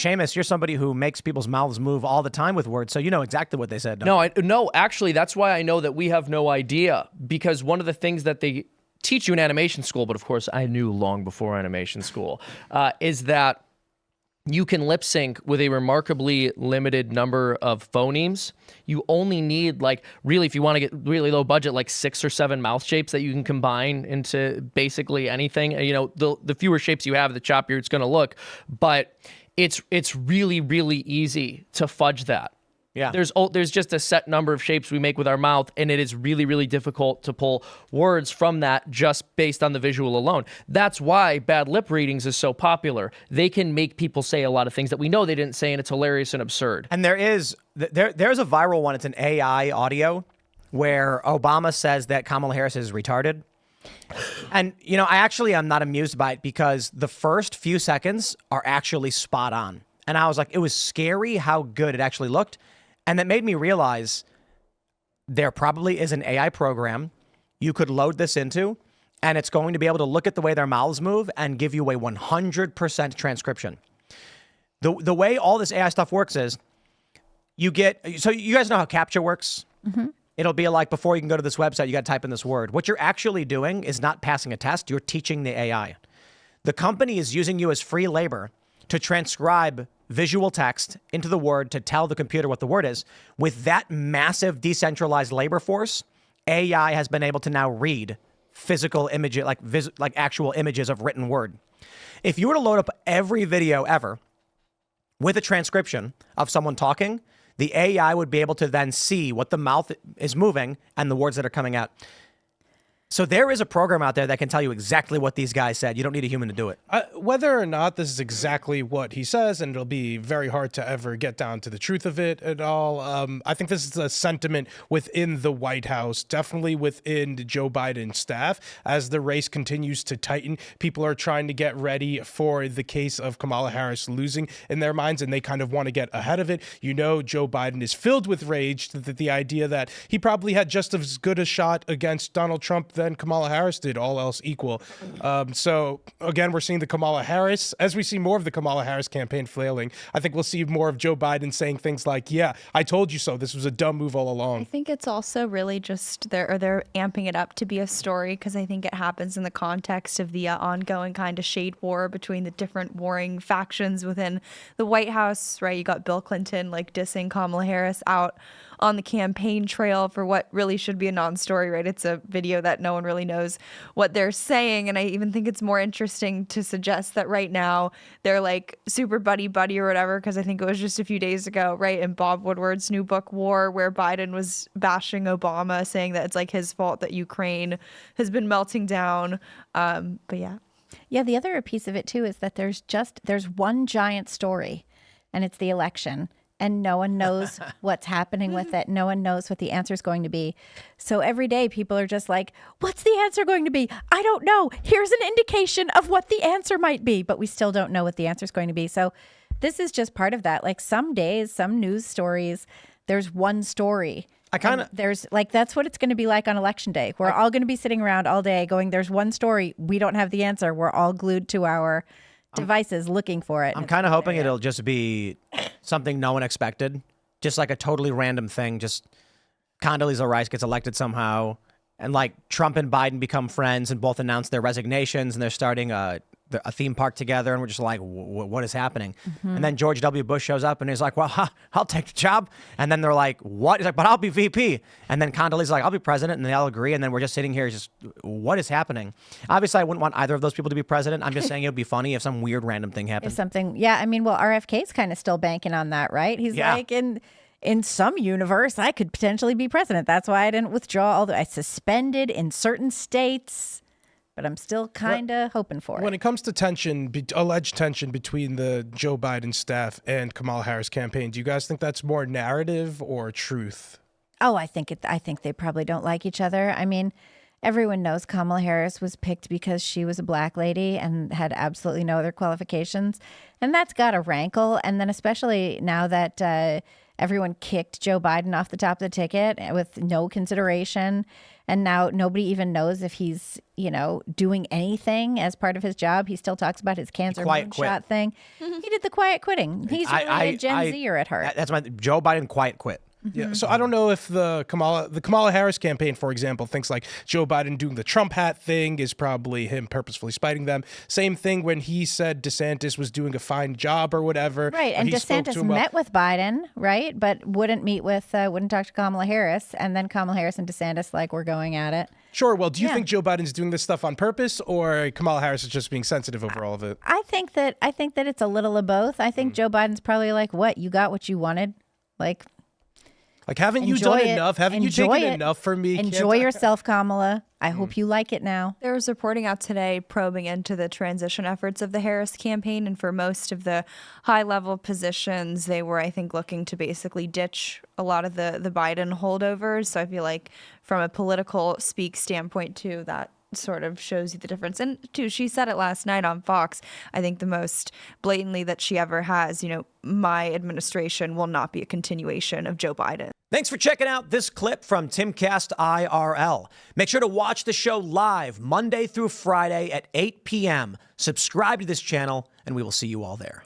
Seamus, you're somebody who makes people's mouths move all the time with words, so you know exactly what they said. No, actually, that's why I know that we have no idea, because one of the things that they teach you in animation school, but of course I knew long before animation school, is that you can lip sync with a remarkably limited number of phonemes. You only need, like, really, if you want to get really low budget, like 6 or 7 mouth shapes that you can combine into basically anything. You know, the fewer shapes you have, the choppier it's going to look. But it's really, really easy to fudge that. Yeah. There's just a set number of shapes we make with our mouth, and it is really, really difficult to pull words from that just based on the visual alone. That's why bad lip readings is so popular. They can make people say a lot of things that we know they didn't say, and it's hilarious and absurd. And there's a viral one. It's an AI audio where Obama says that Kamala Harris is retarded. And, you know, I actually am not amused by it because the first few seconds are actually spot on. And I was like, it was scary how good it actually looked. And that made me realize there probably is an AI program you could load this into, and it's going to be able to look at the way their mouths move and give you a 100% transcription. The way all this AI stuff works is you guys know how CAPTCHA works? Mm-hmm. It'll be like, before you can go to this website, you got to type in this word. What you're actually doing is not passing a test. You're teaching the AI. The company is using you as free labor to transcribe visual text into the word to tell the computer what the word is. With that massive decentralized labor force, AI has been able to now read physical images, like actual images of written word. If you were to load up every video ever with a transcription of someone talking, the AI would be able to then see what the mouth is moving and the words that are coming out. So there is a program out there that can tell you exactly what these guys said. You don't need a human to do it. Whether or not this is exactly what he says, and it'll be very hard to ever get down to the truth of it at all, I think this is a sentiment within the White House, definitely within the Joe Biden staff. As the race continues to tighten, people are trying to get ready for the case of Kamala Harris losing in their minds, and they kind of want to get ahead of it. You know, Joe Biden is filled with rage that the idea that he probably had just as good a shot against Donald Trump than Kamala Harris did, all else equal. So again, we're seeing the Kamala Harris, as we see more of the Kamala Harris campaign flailing, I think we'll see more of Joe Biden saying things like, yeah, I told you so. This was a dumb move all along. I think it's also really just they're amping it up to be a story, because I think it happens in the context of the ongoing kind of shade war between the different warring factions within the White House, right? You got Bill Clinton like dissing Kamala Harris out on the campaign trail for what really should be a non-story, right? It's a video that no one really knows what they're saying. And I even think it's more interesting to suggest that right now they're like super buddy or whatever, because I think it was just a few days ago, right, in Bob Woodward's new book, War, where Biden was bashing Obama, saying that it's like his fault that Ukraine has been melting down. But yeah. Yeah, the other piece of it too is that there's one giant story, and it's the election. And no one knows what's happening with it. No one knows what the answer is going to be. So every day people are just like, what's the answer going to be? I don't know. Here's an indication of what the answer might be. But we still don't know what the answer is going to be. So this is just part of that. Like some days, some news stories, there's one story. There's like, that's what it's going to be like on election day. We're all going to be sitting around all day going, there's one story. We don't have the answer. We're all glued to our devices looking for it. I'm kind of hoping it'll just be something no one expected, just like a totally random thing. Just Condoleezza Rice gets elected somehow, and like Trump and Biden become friends and both announce their resignations, and they're starting a theme park together, and we're just like, what is happening? Mm-hmm. And then George W. Bush shows up, and he's like, well, I'll take the job. And then they're like, what? He's like, but I'll be VP. And then Condoleezza's like, I'll be president, and they all agree, and then we're just sitting here just, what is happening? Obviously, I wouldn't want either of those people to be president. I'm just saying it would be funny if some weird random thing happened. I mean, well, RFK's kind of still banking on that, right? He's like, in some universe, I could potentially be president. That's why I didn't withdraw, I suspended in certain states. But I'm still kind of hoping for it. When it comes to alleged tension between the Joe Biden staff and Kamala Harris campaign, do you guys think that's more narrative or truth? Oh, I think they probably don't like each other. I mean, everyone knows Kamala Harris was picked because she was a black lady and had absolutely no other qualifications. And that's got to rankle. And then especially now that everyone kicked Joe Biden off the top of the ticket with no consideration. And now nobody even knows if he's, doing anything as part of his job. He still talks about his cancer moonshot thing. He did the quiet quitting. He's really a Gen Zer at heart. That's Joe Biden quiet quit. Yeah, so I don't know if the Kamala Harris campaign, for example, thinks like Joe Biden doing the Trump hat thing is probably him purposefully spiting them. Same thing when he said DeSantis was doing a fine job or whatever. Right, and DeSantis met with Biden, right, but wouldn't talk to Kamala Harris, and then Kamala Harris and DeSantis we're going at it. Sure. Well, do you think Joe Biden's doing this stuff on purpose, or Kamala Harris is just being sensitive over all of it? I think that it's a little of both. I think Joe Biden's probably what, you got what you wanted, haven't you done enough? Haven't you taken enough for me? Enjoy yourself, Kamala. I hope you like it now. There was reporting out today probing into the transition efforts of the Harris campaign, and for most of the high-level positions, they were, I think, looking to basically ditch a lot of the Biden holdovers. So I feel like from a political speak standpoint, too, that sort of shows you the difference. And too, she said it last night on Fox, I think the most blatantly that she ever has, my administration will not be a continuation of Joe Biden. Thanks for checking out this clip from Timcast IRL. Make sure to watch the show live Monday through Friday at 8 p.m. Subscribe to this channel, and we will see you all there.